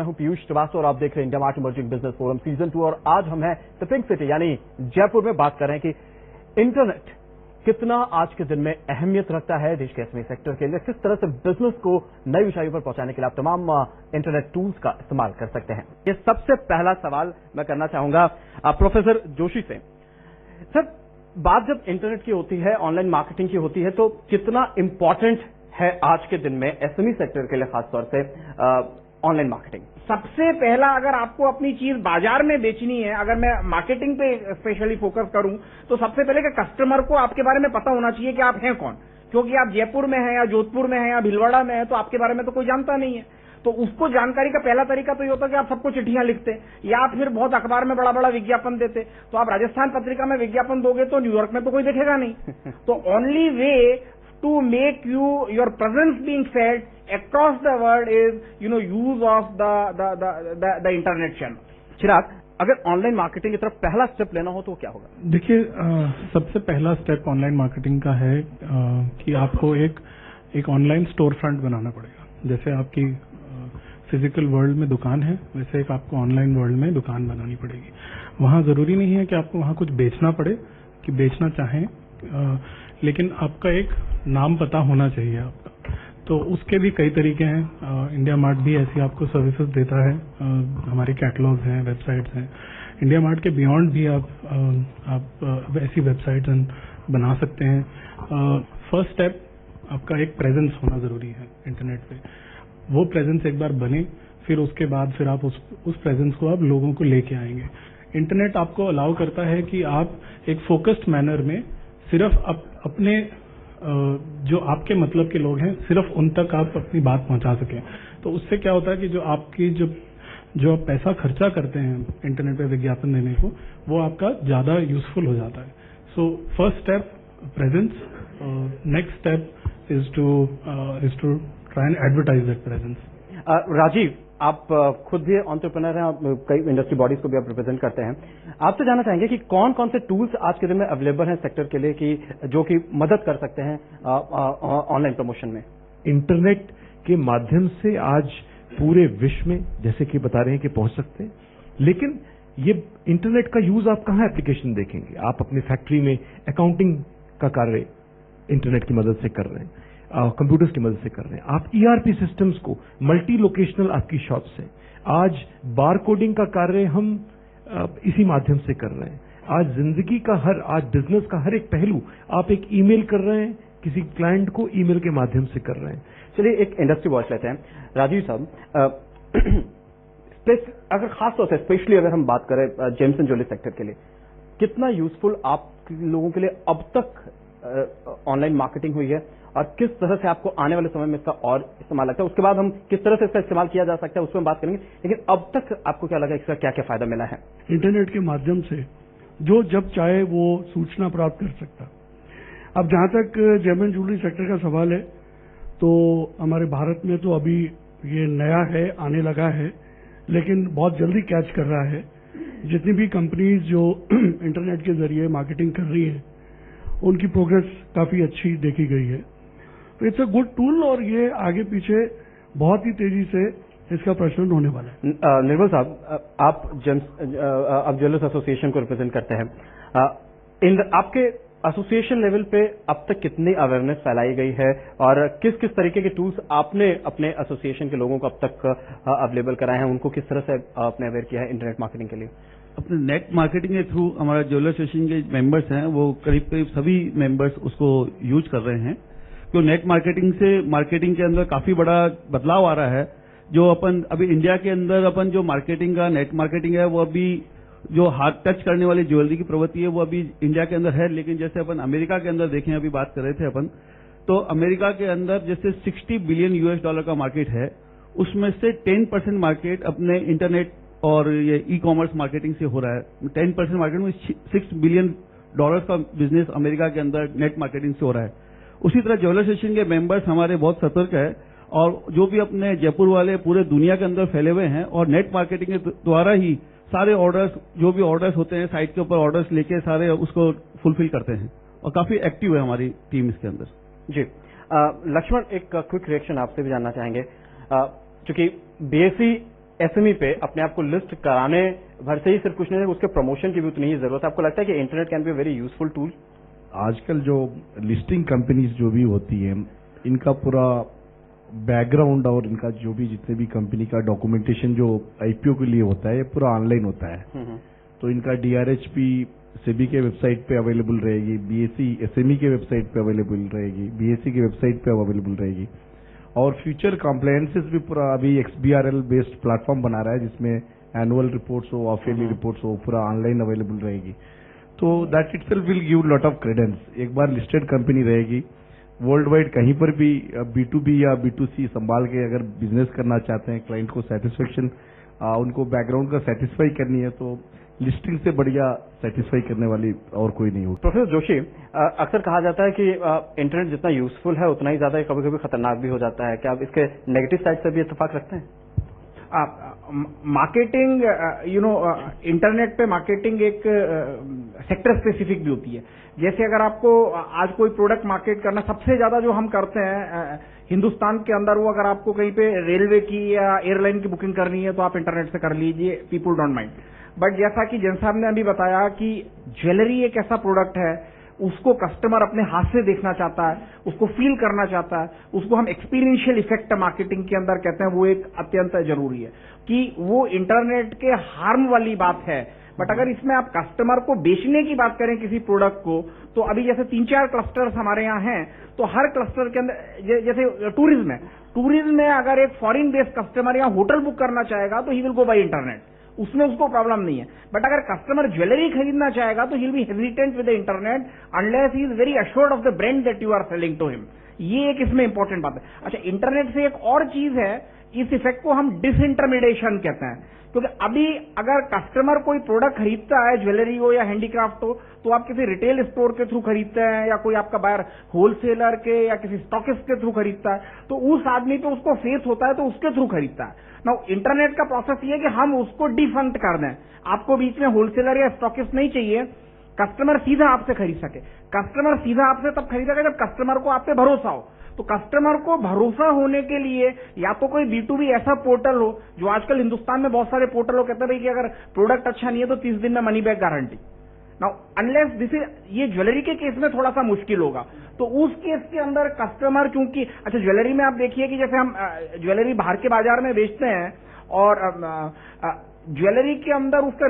हूं पीयूष श्रीवास्तव और आप देख रहे हैं India mart emerging business forum season 2 और आज हम हैं द पिंक सिटी यानी जयपुर में बात कर रहे हैं कि इंटरनेट कितना आज के दिन में अहमियत रखता है देश के एसएमई सेक्टर के लिए, किस तरह से बिजनेस को नई ऊंचाइयों पर पहुंचाने के लिए आप तमाम इंटरनेट टूल्स का इस्तेमाल कर सकते हैं। ये सबसे पहला सवाल मैं करना चाहूंगा प्रोफेसर जोशी से। सर, बात जब इंटरनेट की होती है, ऑनलाइन मार्केटिंग की होती है, तो कितना इंपॉर्टेंट है आज के दिन में एसएमई सेक्टर के लिए खासतौर से ऑनलाइन मार्केटिंग? सबसे पहला, अगर आपको अपनी चीज बाजार में बेचनी है, अगर मैं मार्केटिंग पे स्पेशली फोकस करूं, तो सबसे पहले कि कस्टमर को आपके बारे में पता होना चाहिए कि आप हैं कौन। क्योंकि आप जयपुर में हैं या जोधपुर में हैं या भीलवाड़ा में हैं, तो आपके बारे में तो कोई जानता नहीं है। तो उसको जानकारी का पहला तरीका तो ये होता है कि आप सबको चिट्ठियां लिखते या फिर बहुत अखबार में बड़ा बड़ा विज्ञापन देते। तो आप राजस्थान पत्रिका में विज्ञापन दोगे तो न्यूयॉर्क में तो कोई देखेगा नहीं। तो only way to make your presence being felt across the world is use of the internet channel. चिराग, अगर ऑनलाइन मार्केटिंग की तरफ पहला स्टेप लेना हो तो क्या होगा? देखिए, सबसे पहला स्टेप ऑनलाइन मार्केटिंग का है कि आपको एक ऑनलाइन स्टोर फ्रंट बनाना पड़ेगा। जैसे आपकी फिजिकल वर्ल्ड में दुकान है, वैसे एक आपको ऑनलाइन वर्ल्ड में दुकान बनानी पड़ेगी। वहां जरूरी नहीं है कि आपको वहां कुछ बेचना पड़े, कि बेचना चाहें, लेकिन आपका एक नाम पता होना चाहिए आपका। तो उसके भी कई तरीके हैं। इंडिया मार्ट भी ऐसी आपको सर्विसेज देता है। हमारे कैटलॉग्स हैं, वेबसाइट्स हैं। इंडिया मार्ट के बियॉन्ड भी आप ऐसी वेबसाइट्स बना सकते हैं। फर्स्ट स्टेप आपका एक प्रेजेंस होना जरूरी है इंटरनेट पे। वो प्रेजेंस एक बार बने, फिर उसके बाद फिर आप उस प्रेजेंस को आप लोगों को लेके आएंगे। इंटरनेट आपको अलाउ करता है कि आप एक फोकस्ड मैनर में सिर्फ अपने जो आपके मतलब के लोग हैं, सिर्फ उन तक आप अपनी बात पहुंचा सकें। तो उससे क्या होता है कि जो आपकी जो आप पैसा खर्चा करते हैं इंटरनेट पे विज्ञापन देने को, वो आपका ज्यादा यूजफुल हो जाता है। So first step presence, next step is to try and advertise that presence. Rajiv, आप खुद भी एंटरप्रेन्योर हैं, आप कई इंडस्ट्री बॉडीज को भी आप रिप्रेजेंट करते हैं। आपसे जानना चाहेंगे कि कौन कौन से टूल्स आज के दिन में अवेलेबल हैं सेक्टर के लिए कि जो कि मदद कर सकते हैं ऑनलाइन प्रमोशन में? इंटरनेट के माध्यम से आज पूरे विश्व में, जैसे कि बता रहे हैं, कि पहुंच सकते हैं। लेकिन ये इंटरनेट का यूज आप कहां एप्लीकेशन देखेंगे? आप अपनी फैक्ट्री में अकाउंटिंग का कार्य इंटरनेट की मदद से कर रहे हैं, कंप्यूटर्स की मदद से कर रहे हैं। आप ईआरपी सिस्टम्स को मल्टी लोकेशनल आपकी शॉप्स हैं। आज बार कोडिंग का कार्य हम इसी माध्यम से कर रहे हैं। आज जिंदगी का आज बिजनेस का हर एक पहलू आप एक ईमेल कर रहे हैं, किसी क्लाइंट को ईमेल के माध्यम से कर रहे हैं। चलिए एक इंडस्ट्री वॉच लेते हैं। राजीव साहब, अगर खासतौर से स्पेशली अगर हम बात करें जेम्स एंड ज्वेलरी सेक्टर के लिए, कितना यूजफुल आप लोगों के लिए अब तक ऑनलाइन मार्केटिंग हुई है और किस तरह से आपको आने वाले समय में इसका और इस्तेमाल लगता है? उसके बाद हम किस तरह से इसका इस्तेमाल किया जा सकता है उसमें बात करेंगे, लेकिन अब तक आपको क्या लगा, इसका क्या क्या फायदा मिला है? इंटरनेट के माध्यम से जो जब चाहे वो सूचना प्राप्त कर सकता। अब जहां तक जेम एंड ज्वेलरी सेक्टर का सवाल है, तो हमारे भारत में तो अभी ये नया है, आने लगा है, लेकिन बहुत जल्दी कैच कर रहा है। जितनी भी कंपनीज जो इंटरनेट के जरिए मार्केटिंग कर रही है, उनकी प्रोग्रेस काफी अच्छी देखी गई है। तो इट्स अ गुड टूल और ये आगे पीछे बहुत ही तेजी से इसका प्रचलन होने वाला है। निर्मल साहब, आप ज्वेलर्स एसोसिएशन को रिप्रेजेंट करते हैं। आपके एसोसिएशन लेवल पे अब तक कितनी अवेयरनेस फैलाई गई है और किस किस तरीके के टूल्स आपने अपने एसोसिएशन के लोगों को अब तक अवेलेबल कराए हैं, उनको किस तरह से आपने अवेयर किया है इंटरनेट मार्केटिंग के लिए? अपने नेट मार्केटिंग के थ्रू हमारा ज्वेलर एसोसिएशन के मेंबर्स हैं, वो करीब करीब सभी मेंबर्स उसको यूज कर रहे हैं। तो नेट मार्केटिंग से मार्केटिंग के अंदर काफी बड़ा बदलाव आ रहा है। जो अपन अभी इंडिया के अंदर अपन जो मार्केटिंग का नेट मार्केटिंग है, वो अभी जो हाथ टच करने वाली ज्वेलरी की प्रवृत्ति है, वो अभी इंडिया के अंदर है। लेकिन जैसे अपन अमेरिका के अंदर देखें, अभी बात कर रहे थे अपन, तो अमेरिका के अंदर जैसे $60 बिलियन का मार्केट है, उसमें से 10% मार्केट अपने इंटरनेट और ये ई कॉमर्स मार्केटिंग से हो रहा है। 10% मार्केट में $6 बिलियन का बिजनेस अमेरिका के अंदर नेट मार्केटिंग से हो रहा है। उसी तरह ज्वेलर एसोसिएशन के मेंबर्स हमारे बहुत सतर्क है और जो भी अपने जयपुर वाले पूरे दुनिया के अंदर फैले हुए हैं और नेट मार्केटिंग के द्वारा ही सारे ऑर्डर्स, जो भी ऑर्डर्स होते हैं साइट के ऊपर ऑर्डर्स लेके सारे उसको फुलफिल करते हैं और काफी एक्टिव है हमारी टीम इसके अंदर। जी लक्ष्मण, एक क्विक रिएक्शन आपसे भी जानना चाहेंगे। चूंकि बीएसई एसएमई पे अपने आप को लिस्ट कराने भर से ही सिर्फ कुछ नहीं, उसके प्रमोशन की भी उतनी ही जरूरत है। आपको लगता है कि internet can be very useful tool? आजकल जो लिस्टिंग कंपनीज जो भी होती है, इनका पूरा बैकग्राउंड और इनका जो भी जितने भी कंपनी का डॉक्यूमेंटेशन जो आईपीओ के लिए होता है, ये पूरा ऑनलाइन होता है। तो इनका डीआरएच भी सेबी के वेबसाइट पे अवेलेबल रहेगी, बीएसई एसएमई के वेबसाइट पे अवेलेबल रहेगी, बीएसई की वेबसाइट पे अवेलेबल रहेगी, और फ्यूचर कॉम्प्लायंसेस भी पूरा अभी एक्सबीआरएल बेस्ड प्लेटफॉर्म बना रहा है, जिसमें एनुअल रिपोर्ट्स हो, हाफ ईयरली रिपोर्ट्स हो, पूरा ऑनलाइन अवेलेबल रहेगी। तो that itself will give lot of Credence. एक बार लिस्टेड कंपनी रहेगी, वर्ल्ड वाइड कहीं पर भी B2B या B2C संभाल के अगर बिजनेस करना चाहते हैं, क्लाइंट को सेटिस्फेक्शन, उनको बैकग्राउंड का सेटिस्फाई करनी है, तो लिस्टिंग से बढ़िया सेटिस्फाई करने वाली और कोई नहीं होती। प्रोफेसर जोशी, अक्सर कहा जाता है कि इंटरनेट जितना यूजफुल है उतना ही ज्यादा कभी कभी खतरनाक भी हो जाता है। क्या आप इसके नेगेटिव साइड से भी इत्तेफाक रखते हैं? मार्केटिंग, इंटरनेट पे मार्केटिंग एक सेक्टर स्पेसिफिक भी होती है। जैसे अगर आपको आज कोई प्रोडक्ट मार्केट करना, सबसे ज्यादा जो हम करते हैं हिंदुस्तान के अंदर, वो अगर आपको कहीं पे रेलवे की या एयरलाइन की बुकिंग करनी है तो आप इंटरनेट से कर लीजिए, पीपुल डोंट माइंड। बट जैसा कि जैन साहब ने अभी बताया कि ज्वेलरी एक ऐसा प्रोडक्ट है, उसको कस्टमर अपने हाथ से देखना चाहता है, उसको फील करना चाहता है, उसको हम एक्सपीरियंशियल इफेक्ट मार्केटिंग के अंदर कहते हैं, वो एक अत्यंत जरूरी है कि वो इंटरनेट के हार्म वाली बात है। बट अगर इसमें आप कस्टमर को बेचने की बात करें किसी प्रोडक्ट को, तो अभी जैसे 3-4 क्लस्टर्स हमारे यहाँ हैं, तो हर क्लस्टर के अंदर जैसे टूरिज्म में अगर एक फॉरेन बेस्ड कस्टमर यहाँ होटल बुक करना चाहेगा तो he will go by internet, उसमें उसको प्रॉब्लम नहीं है। बट अगर कस्टमर ज्वेलरी खरीदना चाहेगा तो he will be hesitant with the internet unless he is very assured of the brand that you are selling to him. ये एक इसमें इंपॉर्टेंट बात है। अच्छा, इंटरनेट से एक और चीज है, इस इफेक्ट को हम डिसइंटरमीडिएशन कहते हैं, क्योंकि अभी अगर कस्टमर कोई प्रोडक्ट खरीदता है, ज्वेलरी हो या हैंडीक्राफ्ट हो, तो आप किसी रिटेल स्टोर के थ्रू खरीदते हैं या कोई आपका बायर होलसेलर के या किसी स्टॉकिस्ट के थ्रू खरीदता है, तो उस आदमी पे उसको फेस होता है तो उसके थ्रू खरीदता है। नाउ इंटरनेट का प्रोसेस ये है कि हम उसको डिफंक्ट कर दें, आपको बीच में होलसेलर या स्टॉकिस्ट नहीं चाहिए, कस्टमर सीधा आपसे खरीद सके। कस्टमर सीधा आपसे तब खरीदेगा जब कस्टमर को आप पे भरोसा हो। तो कस्टमर को भरोसा होने के लिए या तो कोई B2B ऐसा पोर्टल हो, जो आजकल हिंदुस्तान में बहुत सारे पोर्टल हो, कहते हैं भाई कि अगर प्रोडक्ट अच्छा नहीं है तो 30 दिन में money back guarantee. Now unless this is, ये ज्वेलरी के केस में थोड़ा सा मुश्किल होगा, तो उस केस के अंदर कस्टमर क्योंकि, अच्छा ज्वेलरी में आप देखिए कि जैसे हम ज्वेलरी बाहर के बाजार में बेचते हैं और ज्वेलरी के अंदर उसका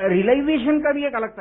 रियलाइजेशन का भी एक अलग